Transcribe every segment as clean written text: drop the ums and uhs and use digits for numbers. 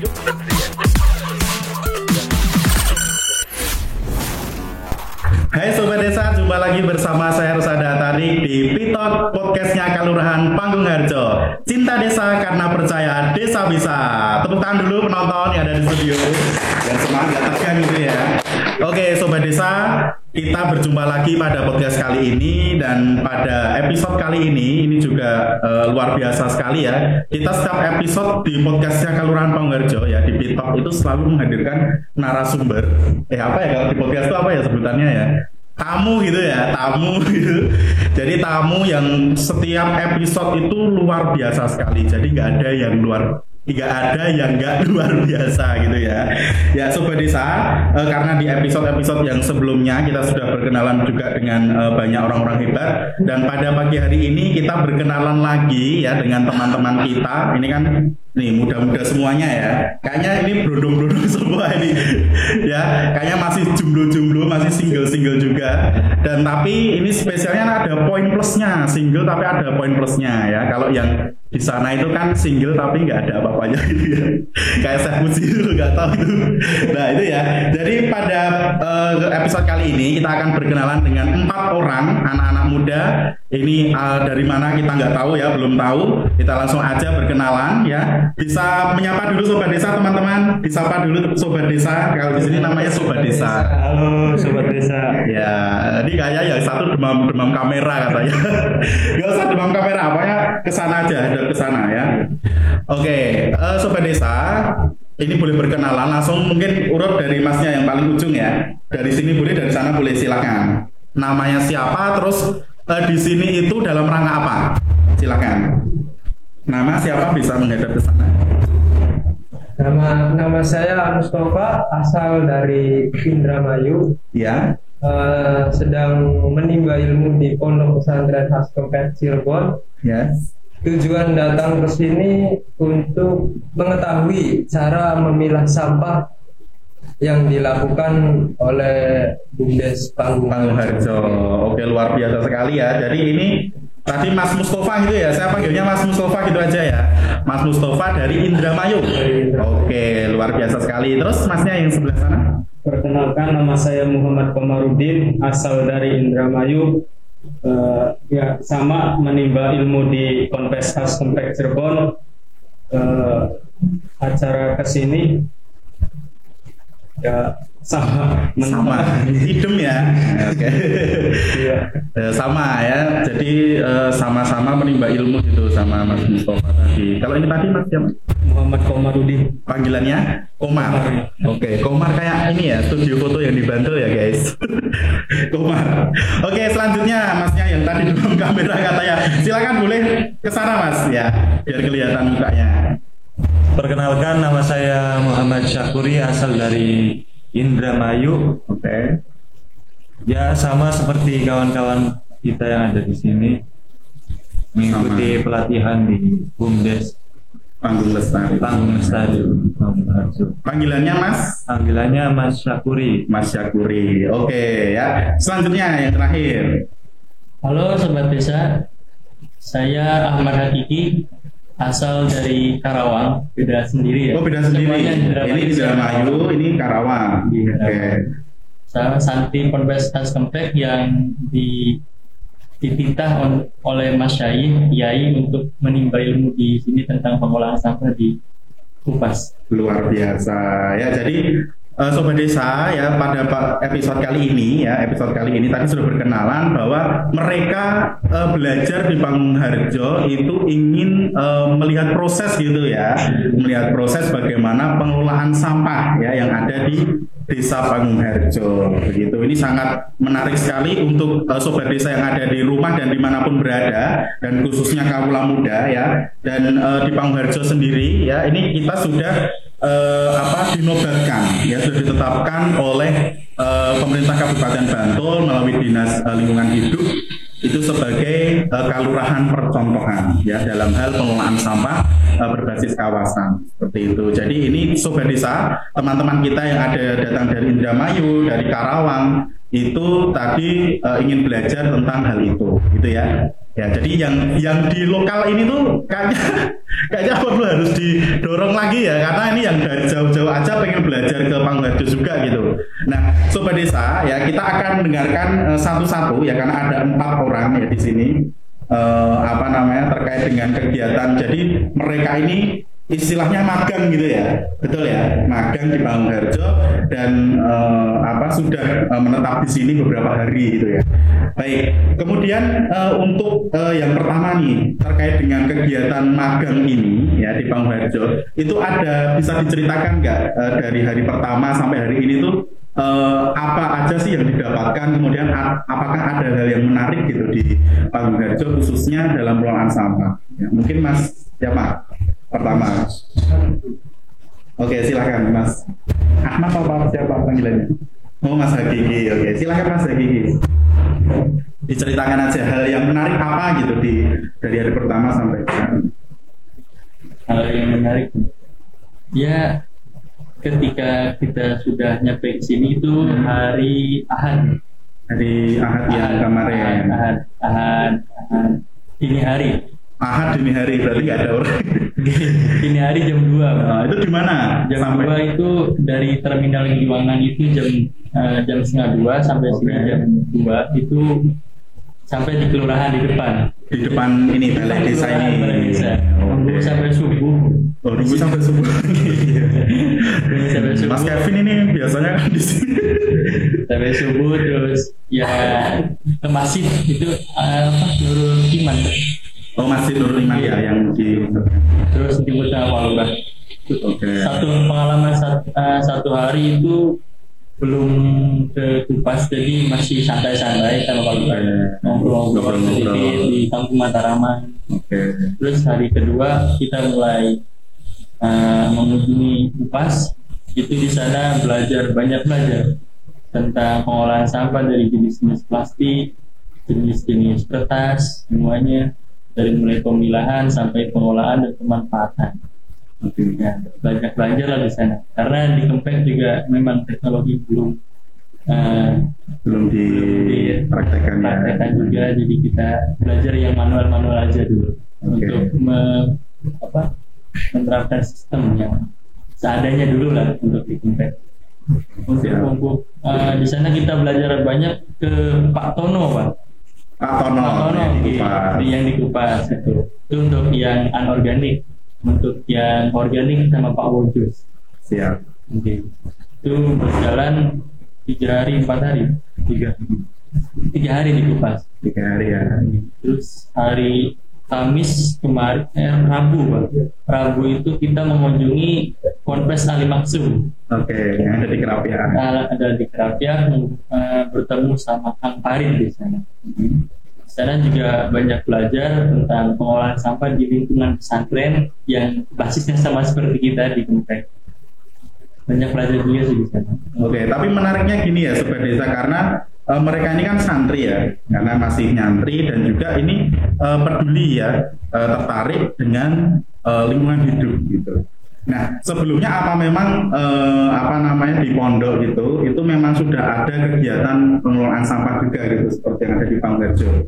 Hai Sobat Desa, jumpa lagi bersama saya Rusada Tarik di Pitot Podcastnya Kelurahan Panggung-Harjo. Cinta desa karena percaya desa bisa. Tepuk tangan dulu penonton yang ada di studio. Biar semangat tegang gitu ya. Oke Sobat Desa, kita berjumpa lagi pada podcast kali ini. Dan pada episode kali ini juga luar biasa sekali ya. Kita setiap episode di podcastnya Kelurahan Panggung-Harjo ya, di Pitot itu selalu menghadirkan narasumber. Apa ya kalau di podcast itu apa ya sebutannya ya? Tamu gitu ya, tamu gitu. Jadi tamu yang setiap episode itu luar biasa sekali. Jadi nggak ada yang nggak luar biasa gitu ya. Ya Sobat Desa, karena di episode-episode yang sebelumnya kita sudah berkenalan juga dengan banyak orang-orang hebat. Dan pada pagi hari ini kita berkenalan lagi ya dengan teman-teman kita. Ini kan nih muda-muda semuanya ya. Kayaknya ini berondong-berondong semua ini. Ya, kayaknya masih jomblo-jomblo, masih single-single juga. Dan tapi ini spesialnya ada poin plusnya, single tapi ada poin plusnya ya. Kalau yang di sana itu kan single tapi nggak ada apa-apanya gitu ya. Kayak saya puji itu nggak tahu itu. Nah itu ya. Jadi pada episode kali ini kita akan berkenalan dengan 4 orang anak-anak muda. Ini dari mana kita nggak tahu ya, belum tahu. Kita langsung aja berkenalan ya. Bisa menyapa dulu Sobat Desa teman-teman. Disapa dulu Sobat Desa. Kalau di sini namanya Sobat Desa. Halo Sobat Desa. Ya, ini kayaknya yang satu demam kamera katanya. Gak usah demam kamera, apanya kesana aja, ada kesana ya. Oke, Sobat Desa, ini boleh berkenalan langsung mungkin urut dari masnya yang paling ujung ya. Dari sini boleh, dari sana boleh, silakan. Namanya siapa, terus di sini itu dalam rangka apa? Silakan. Nama siapa bisa menghadap ke sana. Nama saya Mustafa, asal dari Indramayu. Ya. Sedang menimba ilmu di Pondok Pesantren Haskompet Cirebon. Ya. Tujuan datang ke sini untuk mengetahui cara memilah sampah yang dilakukan oleh Bumdes Panggung-Harjo. Oke, luar biasa sekali ya. Jadi ini tadi Mas Mustafa gitu ya, saya panggilnya Mas Mustafa gitu aja ya. Mas Mustafa dari Indramayu. Oke, luar biasa sekali. Terus masnya yang sebelah sana? Perkenalkan, nama saya Muhammad Komarudin, asal dari Indramayu. Ya sama menimba ilmu di Ponpes Haskompet Cirebon. Acara kesini ya sama hidem ya. Oke. Iya. Sama ya. Jadi sama-sama menimba ilmu gitu sama Mas Mustafa tadi. Kalau ini tadi Mas siapa? Muhammad Komarudin. Panggilannya Komar. Oke, Komar kayak ini ya, studio foto yang dibantu ya guys. Komar. Oke, selanjutnya Masnya yang tadi dalam kamera katanya. Silakan boleh ke sana Mas ya, biar kelihatan mukanya. Perkenalkan, nama saya Muhammad Syakuri, asal dari Indramayu. Oke. Ya sama seperti kawan-kawan kita yang ada di sini, mengikuti pelatihan di Bumdes Panggung Lestari. Panggilannya Mas? Panggilannya Mas Syakuri. Mas Syakuri. Oke ya. Selanjutnya yang terakhir. Halo Sobat Desa, saya Ahmad Hakiki, asal dari Karawang. Beda sendiri ya. Oh beda sendiri. Ini Indramayu, ini Karawang. Oke. Saya santri Ponpes Haskompet yang dititah oleh Mas Yai untuk menimba ilmu di sini tentang pengolahan sampah di Kupas. Luar biasa ya. Jadi Sobat Desa ya, pada episode kali ini tadi sudah berkenalan bahwa mereka belajar di Panggung-Harjo itu ingin melihat proses gitu ya, melihat proses bagaimana pengelolaan sampah ya yang ada di Desa Panggung-Harjo begitu. Ini sangat menarik sekali untuk Sobat Desa yang ada di rumah dan dimanapun berada, dan khususnya kaula muda ya. Dan di Panggung-Harjo sendiri ya, ini kita sudah dinobatkan ya, sudah ditetapkan oleh pemerintah Kabupaten Bantul melalui Dinas Lingkungan Hidup itu sebagai kelurahan percontohan ya dalam hal pengelolaan sampah berbasis kawasan seperti itu. Jadi ini Sobat Desa, teman-teman kita yang ada datang dari Indramayu, dari Karawang itu tadi ingin belajar tentang hal itu gitu ya. Ya, jadi yang di lokal ini tuh kayaknya perlu harus didorong lagi ya, karena ini yang dari jauh-jauh aja pengen belajar ke Pangungharjo juga gitu. Nah, Sobat Desa ya, kita akan mendengarkan satu-satu ya, karena ada 4 orang ya di sini terkait dengan kegiatan. Jadi mereka ini istilahnya magang gitu ya, betul ya, magang di Pangungharjo dan sudah menetap di sini beberapa hari gitu ya. Baik, kemudian untuk yang pertama nih terkait dengan kegiatan magang ini ya di Pangungharjo, itu ada bisa diceritakan nggak dari hari pertama sampai hari ini tuh apa aja sih yang didapatkan, kemudian apakah ada hal yang menarik gitu di Pangungharjo khususnya dalam pengelolaan sampah? Ya, mungkin Mas siapa pertama? Oke, silakan Mas Ahmad atau siapa panggilannya? Oh, Mas Hakiki. Oke, silakan Mas Hakiki. Diceritakan aja hal yang menarik apa gitu dari hari pertama sampai sekarang. Hal yang menarik ya, ketika kita sudah nyampe ke sini itu hari Ahad. Hari Ahad yang kemarin. Ahad dini hari. Ahad dini hari, berarti nggak ada orang. Dini hari jam 2. Itu di mana? Jam 2 itu dari terminal Giliwangan itu jam setengah 2 sampai sini jam 2 itu sampai di kelurahan di depan. Di depan ini balai desa ini. Balai desa. Nunggu sampai subuh. Oh, nunggu sampai subuh. Sampai subuh. Mas Kevin ini biasanya kan di sini. Sampai subuh terus ya ke masjid itu Nurul Iman. Oh, Masjid Nurul Iman ya yang di terus dijemput sama Pak Lurah. Satu pengalaman satu hari itu belum ke Kupas, jadi masih santai-santai sama Pak Lurah, ngobrol sedikit di Kampung Mataraman. Terus hari kedua kita mulai mengunjungi Kupas. Itu di sana banyak belajar tentang pengolahan sampah dari jenis-jenis plastik, jenis-jenis kertas, semuanya. Dari mulai pemilahan sampai pengolahan dan pemanfaatan. Ya, banyak belajar lah di sana. Karena di Kempek juga memang teknologi belum dipraktekkan juga. Jadi kita belajar yang manual aja dulu untuk menerapkan sistem yang seadanya dulu lah untuk di Kempek. Untuk di sana kita belajar banyak ke Pak Tono, Pak. Yang di Kupas itu untuk yang anorganik, untuk yang organik sama Pak Wojus. Siap. Itu berjalan 3 hari 4 hari 3 hari di Kupas. 3 hari ya. Terus hari Kamis kemarin Rabu itu kita mengunjungi Ponpes Ali Maksum. Yang ada di Kerapiak. Ada di Kerapiak, bertemu sama Kang Farid di sana. Di sana juga banyak belajar tentang pengolahan sampah di lingkungan pesantren yang basisnya sama seperti kita di Kempek. Banyak belajar juga sih di sana. Tapi menariknya gini ya Sobat Desa, karena mereka ini kan santri ya, karena masih nyantri dan juga ini peduli ya, tertarik dengan lingkungan hidup gitu. Nah, sebelumnya apa memang di pondok itu memang sudah ada kegiatan pengelolaan sampah juga gitu seperti yang ada di Pangungharjo?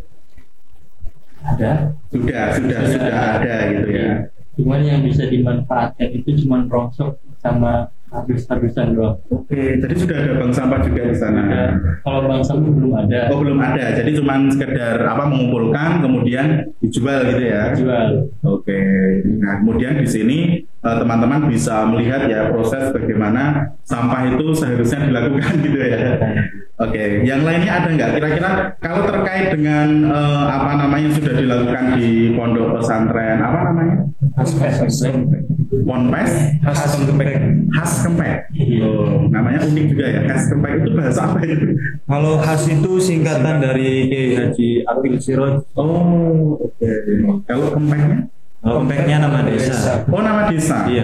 Ada. Sudah ada gitu ya. Cuman yang bisa dimanfaatkan itu cuman rongsok sama habis-habisan doang. Jadi sudah ada bank sampah juga di sana. Kalau bank sampah belum ada. Oh, belum ada. Jadi cuma sekedar mengumpulkan kemudian dijual gitu ya. Dijual. Nah, kemudian di sini teman-teman bisa melihat ya proses bagaimana sampah itu seharusnya dilakukan gitu ya. Yang lainnya ada nggak? Kira-kira kalau terkait dengan sudah dilakukan di pondok pesantren Ponpes Khas Kempek. Namanya unik juga ya. Khas Kempek itu bahasa apa itu? Kalau khas itu singkatan dari Kiai Haji Akil Siroj. Kalau Kempeknya? Kempeknya nama desa. Nama desa. Iya.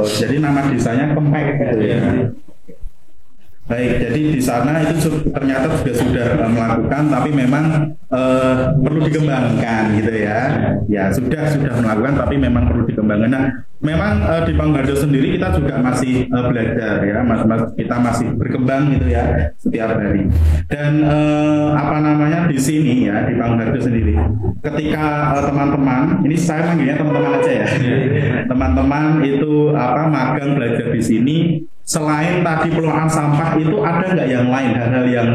Jadi nama desanya Kempek gitu ya. Baik, jadi di sana itu ternyata juga sudah melakukan, tapi memang perlu dikembangkan gitu ya. Ya sudah melakukan, tapi memang perlu dikembangkan. Nah, memang di Panggung Harjo sendiri kita juga masih belajar ya, kita masih berkembang gitu ya setiap hari. Dan apa namanya di sini ya di Panggung Harjo sendiri, ketika teman-teman, ini saya manggilnya teman-teman aja ya, teman-teman itu magang belajar di sini. Selain tadi pengelolaan sampah itu ada nggak yang lain, hal-hal yang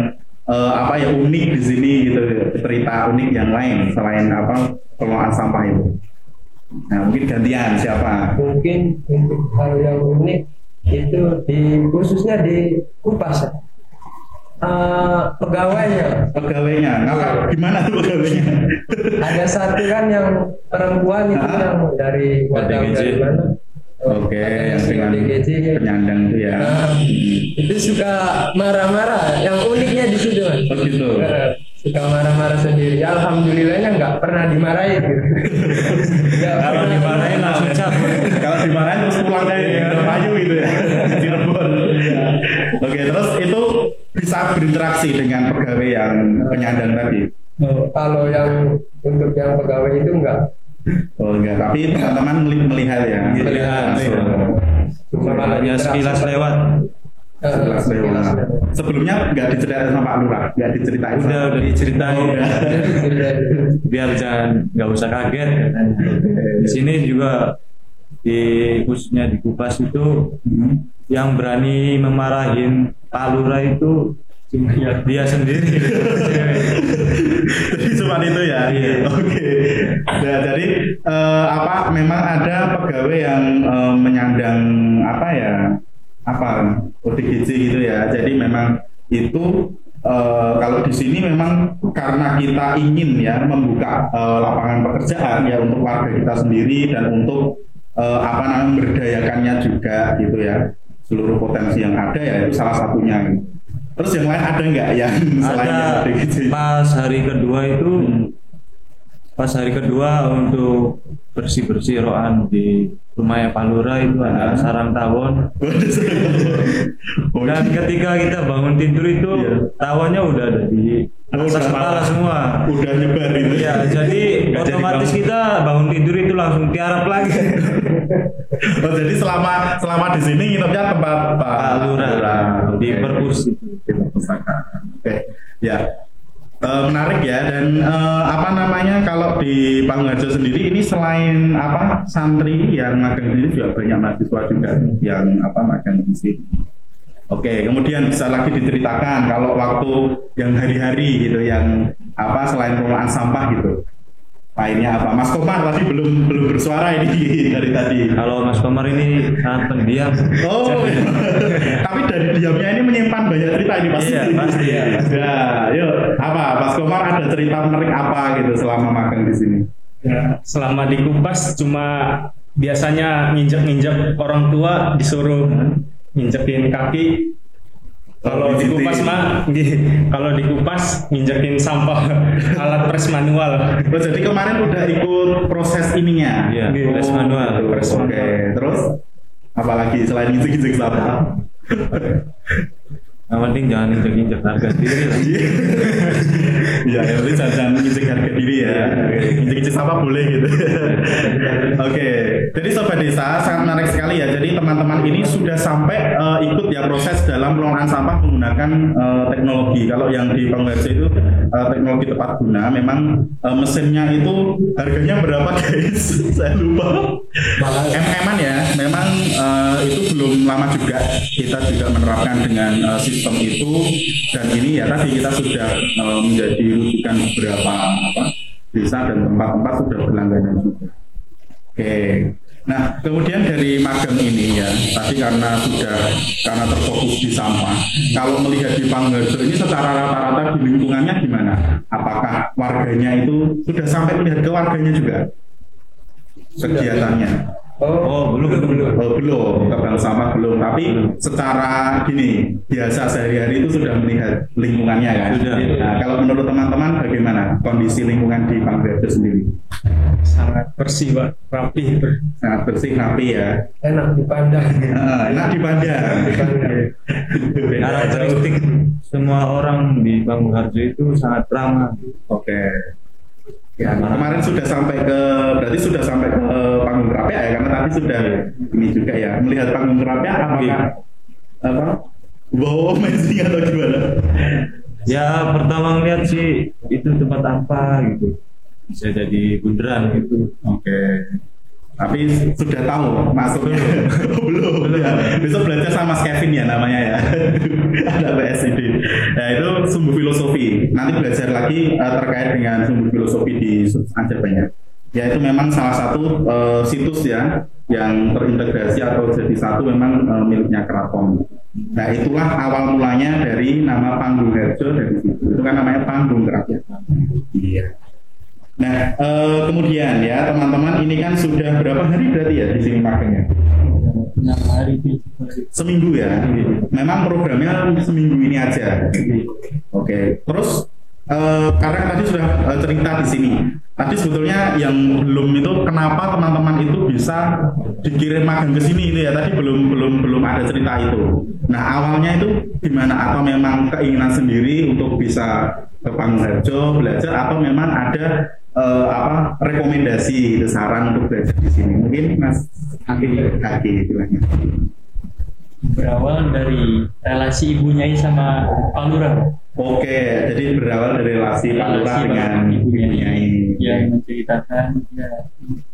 unik di sini gitu, cerita unik yang lain selain pengelolaan sampah itu? Nah, mungkin gantian siapa? Mungkin untuk hal yang unik itu khususnya di Kupas. Pegawainya. Gimana tuh pegawainya? Ada satu kan yang perempuan itu yang dari mana? Oke, yang dengan penyandang itu ya. Itu suka marah-marah. Yang uniknya di situ, Mas. Oh gitu. Suka marah-marah sendiri. Alhamdulillahnya nggak pernah dimarahin. Kalau dimarahin langsung cabut. Kalau dimarahin terus pulang dari Indramayu gitu ya. Cirebon. Oke, terus itu bisa berinteraksi dengan pegawai yang penyandang tadi. Kalau yang untuk yang pegawai itu enggak. Oh enggak, tapi teman-teman melihat ya. Melihat. Hanya sekilas lewat. Sebelumnya nggak diceritain sama Pak Lurah, nggak diceritain. Udah diceritain. Biar nggak usah kaget. Di sini juga khususnya di Kupas itu yang berani memarahin Pak Lurah itu dia sendiri. Jadi cuma itu ya. Oke. Nah, jadi memang ada pegawai yang menyandang ODGJ gitu ya. Jadi memang itu kalau di sini memang karena kita ingin ya membuka lapangan pekerjaan ya untuk warga kita sendiri dan untuk memberdayakannya juga gitu ya. Seluruh potensi yang ada ya itu salah satunya. Terus yang lain ada nggak yang selain ODGJ? Pas hari kedua untuk bersih-bersih roan di rumahnya Pak Lurah itu ada sarang tawon. Dan ketika kita bangun tidur itu tawonnya udah ada di atas kepala semua. Udah nyebar itu. Ya, jadi otomatis kita bangun tidur itu langsung tiarap lagi. Jadi selama di sini nginepnya tempat Pak Lurah di perpus itu. Oke, ya. Menarik ya. Dan kalau di Panggung Harjo sendiri ini selain santri yang magang di sini juga banyak mahasiswa juga yang magang di sini. Oke, kemudian bisa lagi diceritakan kalau waktu yang hari-hari gitu yang selain pengelolaan sampah gitu. Lainnya apa? Mas Komar tadi belum bersuara ini dari tadi. Kalau Mas Komar ini sangat pendiam. Oh, tapi dari diamnya ini menyimpan banyak cerita ini pasti. Iya, pasti ya. Nah, yuk, Mas Komar ada cerita menarik apa gitu selama magang di sini? Ya, selama di Kupas cuma biasanya nginjek-nginjek orang tua, disuruh nginjekin kaki. Kalau di Kupas nginjekin sampah alat pres manual. Jadi kemarin udah ikut proses ininya. Iya, pres manual. Oke, terus apalagi selain injek-injek sampah? Yang penting jangan injek-injek harga diri lah. Iya, yang penting jangan injek harga diri ya. Injek-injek sampah boleh gitu. Oke, jadi Sobat Desa sangat menarik sekali ya. Jadi teman-teman ini sudah sampai ikut ya proses dalam pengelolaan sampah menggunakan teknologi. Kalau yang di Panggung Harjo itu teknologi tepat guna. Memang mesinnya itu harganya berapa guys? Saya lupa. MM-an ya. Memang itu belum lama juga kita juga menerapkan dengan sistem itu, dan ini ya tadi kita sudah menjadi rujukan beberapa desa dan tempat-tempat sudah berlangganan juga. Oke. Nah, kemudian dari magang ini ya, tadi karena terfokus di sampah. Kalau melihat di Panggung Harjo ini secara rata-rata di lingkungannya gimana? Apakah warganya itu sudah sampai melihat ke warganya juga kegiatannya? Belum. Tebang sampah belum. Tapi secara biasa sehari-hari itu sudah melihat lingkungannya kan. Sudah. Nah, kalau menurut teman-teman bagaimana kondisi lingkungan di Panggung Harjo sendiri? Sangat bersih, Pak. Rapi. Sangat bersih, rapi ya. Enak dipandang. Enak dipandang. karakteristik semua orang di Panggung Harjo itu sangat ramah. Oke. Ya, kemarin sudah sampai ke, berarti sudah sampai ke Panggung Kerapia ya, karena tadi sudah ini juga ya, melihat Panggung Kerapia apakah apa? Wow, amazing atau gimana? Ya pertama ngeliat sih itu tempat apa gitu, bisa jadi bundaran gitu. Oke. Tapi sudah tahu masuknya? Belum. Ya. Besok belajar sama Mas Kevin ya namanya ya. Ada PSID. Nah itu sumbu filosofi. Nanti belajar lagi terkait dengan sumbu filosofi di Anjir banyak. Ya itu memang salah satu situs ya yang terintegrasi atau jadi satu memang miliknya keraton. Nah itulah awal mulanya dari nama Panggung Harjo dari situ. Itu kan namanya Panggung Rakyat. Iya. Nah, kemudian ya teman-teman ini kan sudah berapa hari berarti ya di sini magangnya? 6 hari. Seminggu ya. Memang programnya seminggu ini aja. Oke. Terus karena tadi sudah cerita di sini. Tadi sebetulnya yang belum itu kenapa teman-teman itu bisa dikirim magang ke sini itu ya tadi belum ada cerita itu. Nah awalnya itu gimana atau memang keinginan sendiri untuk bisa ke Panggung Harjo belajar atau memang ada rekomendasi itu saran untuk belajar di sini? Mungkin Mas Aki istilahnya. Berawal dari relasi Ibu Nyai sama Pak Lurah. Oke, jadi berawal dari relasi Pak Lurah dengan Ibu Nyai. Yang menceritakan ya,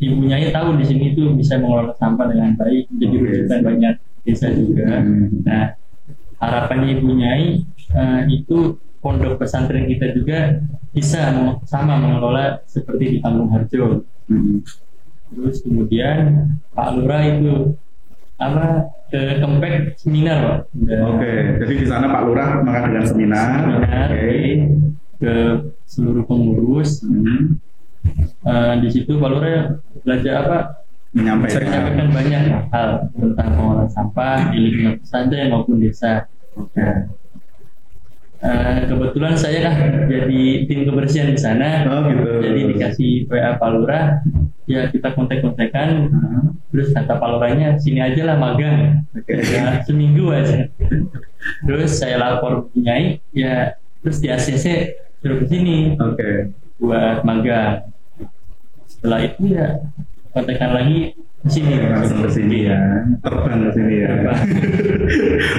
Ibu Nyai tahu di sini tuh bisa mengelola sampah dengan baik, jadi rujukan banyak desa juga. Nah, harapannya Ibu Nyai itu pondok pesantren kita juga bisa sama mengelola seperti di Panggung Harjo. Terus kemudian Pak Lurah itu ke Kempek seminar, Pak. Oke, jadi di sana Pak Lurah mengadakan seminar. Ke seluruh pengurus. Di situ Pak Lurah belajar menyampaikan banyak hal tentang pengolahan sampah di lingkungan pesantren maupun desa. Kebetulan saya jadi tim kebersihan di sana. Gitu. Jadi dikasih WA Pak Lurah, ya kita kontak-kontakan. Terus kata Pak Lurahnya sini aja lah magang, ya, seminggu aja. Terus saya lapor Nyai, ya terus di ACC suruh ke sini buat magang. Setelah itu ya kontakkan lagi ke sini. Langsung ke sini ya, terbang ke sini ya.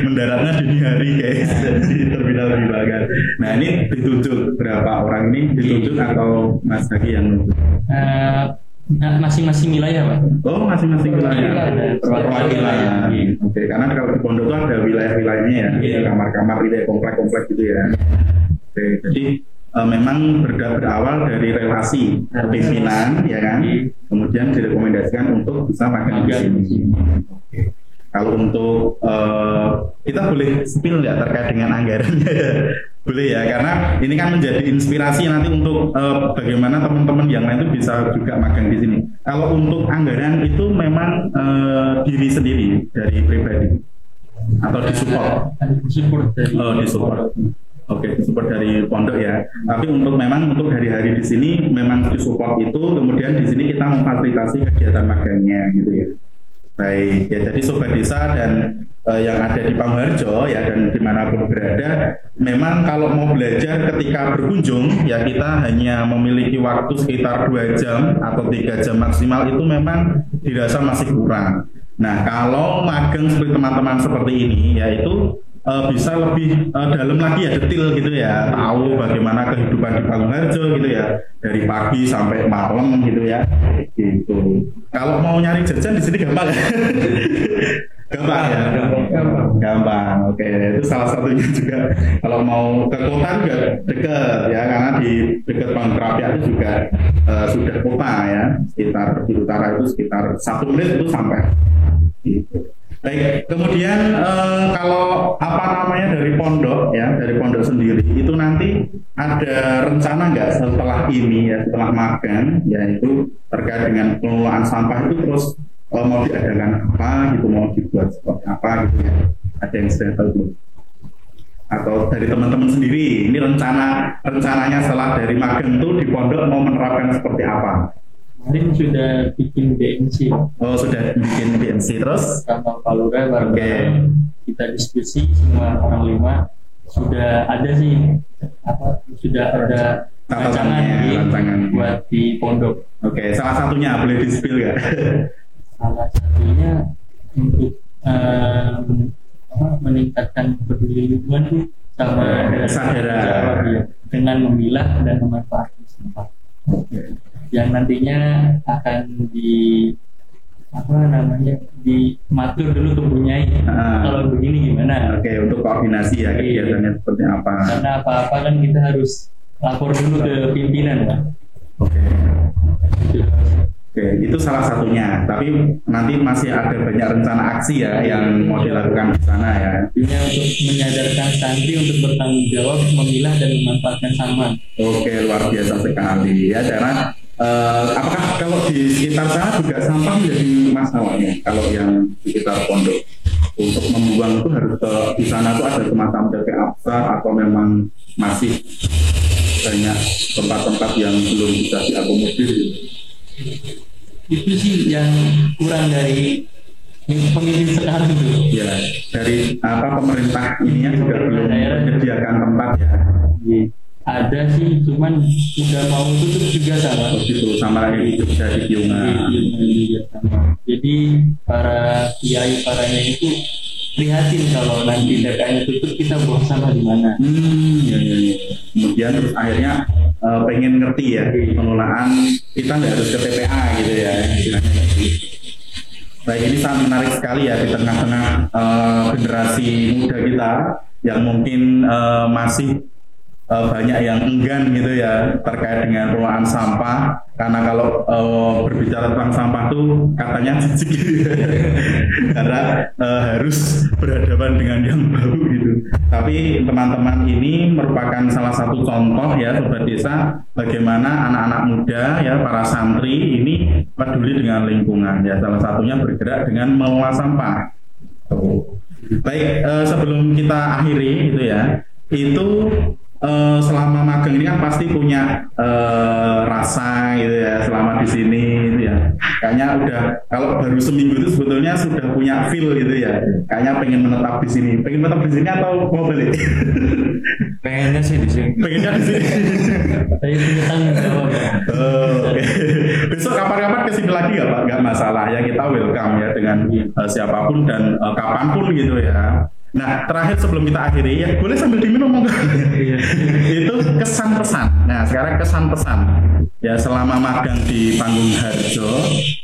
Mendaratnya dini hari guys di terminal di Bagan. Nah ini ditunjuk berapa orang ini ditunjuk atau Mas Haki yang nunjuk? Masing-masing wilayah, Pak. Oh, masing-masing wilayah. Ada perwakilan. Oke, karena kalau di pondok itu ada wilayah-wilayahnya ya, kamar-kamar gitu ya, komplek-komplek gitu ya. Oke, jadi memang berawal dari relasi pimpinan ya kan, kemudian direkomendasikan untuk bisa magang di sini. Oke. Kalau untuk kita boleh spill ya terkait dengan anggarannya ya. Boleh ya, karena ini kan menjadi inspirasi nanti untuk bagaimana teman-teman yang lain itu bisa juga magang di sini. Kalau untuk anggaran itu memang diri sendiri dari pribadi atau disupport? Disupport. Oke, disupport dari pondok ya. Tapi untuk hari-hari di sini memang disupport itu, kemudian di sini kita memfasilitasi kegiatan magangnya gitu ya. Baik, ya jadi sobat desa dan yang ada di Panggung Harjo ya dan dimanapun berada, memang kalau mau belajar ketika berkunjung ya kita hanya memiliki waktu sekitar 2 jam atau 3 jam maksimal, itu memang dirasa masih kurang. Nah kalau magang seperti teman-teman seperti ini ya itu bisa lebih dalam lagi ya, detail gitu ya, tahu bagaimana kehidupan di Panggung Harjo gitu ya, dari pagi sampai malam gitu ya, gitu. Kalau mau nyari jajan di sini gampang ya? Gampang. Oke, itu salah satunya juga. Kalau mau ke kota juga dekat ya, karena di dekat Panggung Kerapia itu juga sudah kota ya, sekitar di utara itu sekitar 1 menit itu sampai. Gitu. Baik, kemudian kalau dari pondok ya, dari pondok sendiri itu nanti ada rencana nggak setelah ini ya, setelah magang yaitu terkait dengan pengelolaan sampah itu terus mau diadakan apa gitu, mau dibuat seperti apa gitu ya, ada yang sudah tahu belum? Atau dari teman-teman sendiri ini rencananya setelah dari magang itu di pondok mau menerapkan seperti apa? Kemarin sudah bikin BMC. Oh, sudah bikin BMC terus? Sama Pak Lurah kita diskusi semua orang 5 sudah ada sih sudah ada rancangan buat di pondok. Oke, salah satunya boleh di-spill nggak? Salah satunya untuk meningkatkan peduli lingkungan tuh sama kesadaran ya, dengan memilah dan memanfaatkan sampah. Yang nantinya akan dimatur dulu mempunyai kalau begini gimana. Oke, untuk koordinasi ya kegiatannya seperti apa. Karena apa-apa kan kita harus lapor dulu ke pimpinan Pak. Oke, itu salah satunya. Tapi nanti masih ada banyak rencana aksi ya yang mau dilakukan di sana ya. Intinya untuk menyadarkan santri untuk bertanggung jawab memilah dan memanfaatkan sampah. Oke, luar biasa sekali ya. Karena apakah kalau di sekitar sana juga sampah menjadi masalahnya? Kalau yang di sekitar pondok untuk membuang itu harus di sana tuh ada semacam TPA besar atau memang masih banyak tempat-tempat yang belum bisa diakomodir? Itu sih yang kurang dari pemimpin sekarang tuh. Ya, dari pemerintah ininya juga belum menyediakan tempat ya. Ada sih, cuman udah mau tutup juga sama. Begitu, sama lagi Jogja di Piungan. Jadi para kiai paranya itu prihatin kalau nanti TPA-nya tutup kita buang sampah di mana. Ya. Kemudian terus akhirnya pengen ngerti ya pengelolaan kita nggak harus ke TPA gitu ya. Baik, ini sangat menarik sekali ya di tengah-tengah generasi muda kita yang mungkin masih banyak yang enggan gitu ya terkait dengan pengelolaan sampah, karena kalau berbicara tentang sampah tuh katanya jijik gitu ya. Karena harus berhadapan dengan yang bau gitu. Tapi teman-teman ini merupakan salah satu contoh ya Sobat Desa bagaimana anak-anak muda ya para santri ini peduli dengan lingkungan ya, salah satunya bergerak dengan mengelola sampah. Baik, sebelum kita akhiri gitu ya, itu selama magang ini kan pasti punya rasa gitu ya selama di sini gitu ya. Kayaknya udah kalau baru seminggu itu sebetulnya sudah punya feel gitu ya. Kayaknya pengen menetap di sini. Pengen menetap di sini atau mau balik? Pengennya sih di sini. Pengennya di sini. Saya punya tanggung jawab. Oke. Besok kapan-kapan kesini lagi nggak Pak? Nggak masalah ya, kita welcome ya dengan siapapun dan kapanpun gitu ya. Nah, terakhir sebelum kita akhiri ya, boleh sambil diminum enggak? Itu kesan pesan. Nah, sekarang kesan pesan. Ya, selama magang di Panggung Harjo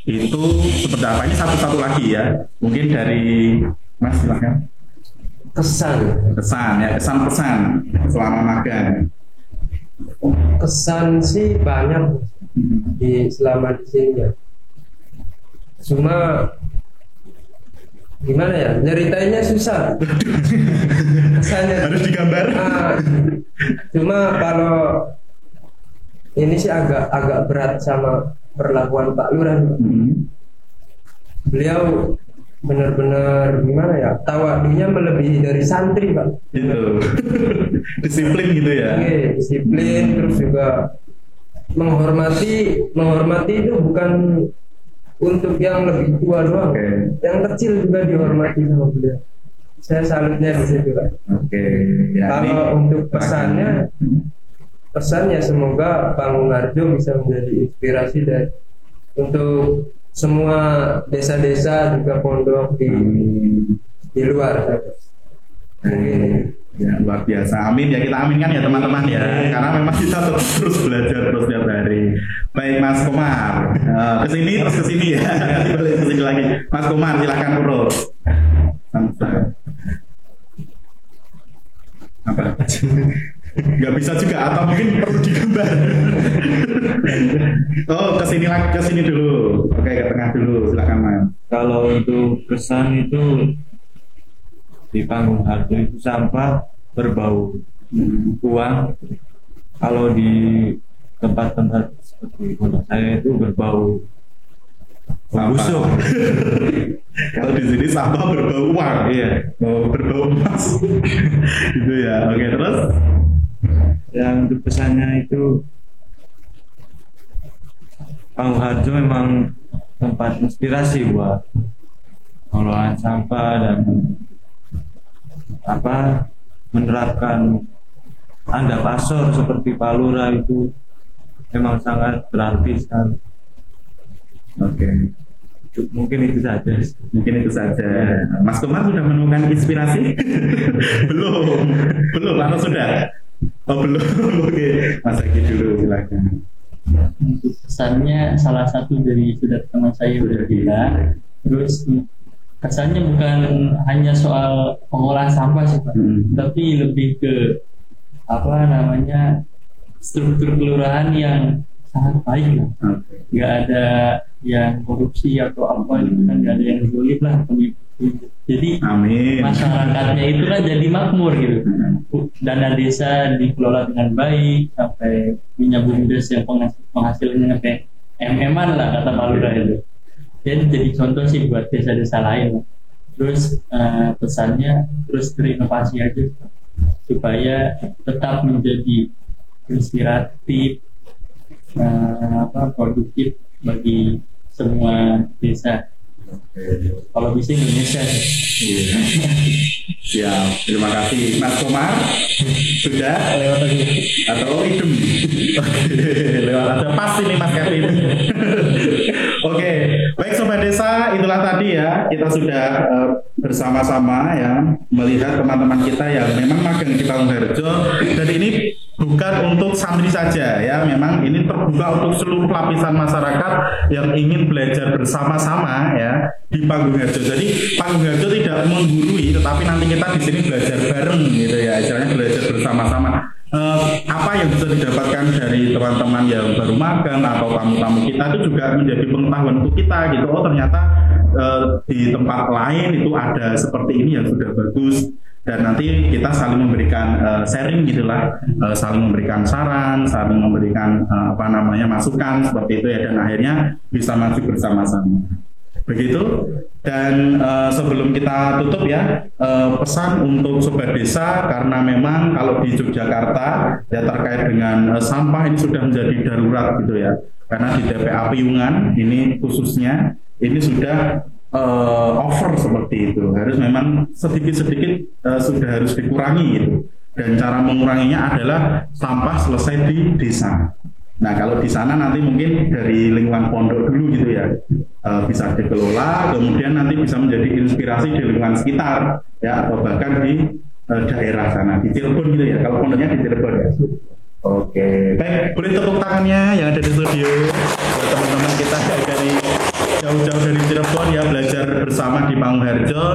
itu seperti apa? Ini satu-satu lagi ya. Mungkin dari Mas silahkan. Kesan ya, kesan pesan selama magang. Kesan sih banyak selama di sini ya. Cuma gimana ya, nyeritainnya susah. Kesannya harus digambar. Cuma kalau ini sih agak berat sama perlakuan Pak Lurah. Beliau benar-benar gimana ya, tawadunya melebihi dari santri Pak. Gitu. Disiplin gitu ya. Oke, disiplin, terus juga menghormati itu bukan untuk yang lebih tua doang, yang kecil juga dihormati sama beliau. Saya salutnya di situ Pak. Ya, kalau untuk pesannya semoga Panggung Harjo bisa menjadi inspirasi dan untuk semua desa-desa juga pondok di luar. Ya, luar biasa. Amin ya, kita aminkan ya teman-teman ya. Karena memang kita terus belajar terus tiap hari. Baik Mas Komar, kesini terus kesini ya. Nanti balik kesini lagi. Mas Komar silahkan urus. Apa? Gak bisa juga atau mungkin perlu digambar. Kesini dulu. Oke, ke tengah dulu. Silakan Mas. Kalau untuk kesan itu di Panggung Harjo itu sampah berbau uang. Kalau di tempat-tempat seperti pondok saya itu berbau busuk. Kalau di sini sampah berbau uang. Iya. Berbau emas. Gitu ya. Oke, terus yang untuk pesannya itu Panggung Harjo memang tempat inspirasi buat pengelolaan sampah dan menerapkan andap asor seperti Pak Lurah itu memang sangat berarti sekali. Oke. Mungkin itu saja. Mungkin itu saja. Mas Komar sudah menemukan inspirasi? belum atau sudah? Oh belum. Oke, Mas Aki dulu silakan. Untuk pesannya salah satu dari saudara teman saya udah bilang. Terus kesannya bukan hanya soal pengolahan sampah sih Pak, tapi lebih ke struktur kelurahan yang sangat baik lah. Nggak ada yang korupsi atau apa itu kan, nggak ada yang sulit lah. Jadi Amin. masyarakatnya itu kan jadi makmur gitu. Dana desa dikelola dengan baik sampai punya bumdes yang penghasilannya sampai MM-an lah kata Pak Lurah itu. Jadi contoh sih buat desa-desa lain. Terus pesannya terus berinovasi aja supaya tetap menjadi inspiratif, produktif bagi semua desa. Kalau bisa Indonesia. Siap, terima kasih Mas Komar. Sudah Lewat lagi. atau idem? Lewat aja pas ini Mas Kevin. Oke, baik Sobat Desa, itulah tadi ya kita sudah bersama-sama ya melihat teman-teman kita yang memang magang di Pangungharjo, dan ini bukan untuk santri saja ya, memang ini terbuka untuk seluruh lapisan masyarakat yang ingin belajar bersama-sama ya di Pangungharjo. Jadi Pangungharjo tidak menggurui, tetapi nanti kita di sini belajar bareng gitu ya, istilahnya belajar bersama-sama. Apa yang bisa didapatkan dari teman-teman yang baru magang atau tamu-tamu kita itu juga menjadi pengetahuan untuk kita gitu. Oh ternyata di tempat lain itu ada seperti ini yang sudah bagus, dan nanti kita saling memberikan sharing gitulah, saling memberikan saran, saling memberikan masukan seperti itu ya, dan akhirnya bisa maju bersama-sama. Begitu. Dan sebelum kita tutup ya, pesan untuk Sobat Desa, karena memang kalau di Yogyakarta ya terkait dengan sampah ini sudah menjadi darurat gitu ya, karena di TPA Piungan ini khususnya ini sudah over seperti itu, harus memang sedikit-sedikit sudah harus dikurangi gitu, dan cara menguranginya adalah sampah selesai di desa. Nah kalau di sana nanti mungkin dari lingkungan pondok dulu gitu ya, bisa dikelola, kemudian nanti bisa menjadi inspirasi di lingkungan sekitar ya, atau bahkan di daerah sana, di Cirebon gitu ya, kalau pondoknya di Cirebon ya. Oke, baik, boleh tepuk tangannya yang ada di studio buat teman-teman kita dari jauh-jauh dari Cirebon ya, belajar bersama di Pangungharjo.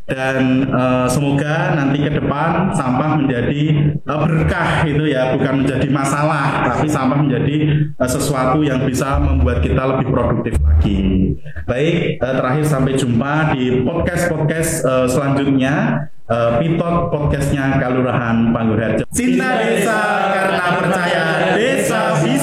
Dan semoga nanti ke depan sampah menjadi berkah itu ya, bukan menjadi masalah, tapi sampah menjadi sesuatu yang bisa membuat kita lebih produktif lagi. Baik, terakhir sampai jumpa di podcast selanjutnya. Pitot podcastnya Kalurahan Pangungharjo. Cinta desa karena percaya desa bisa.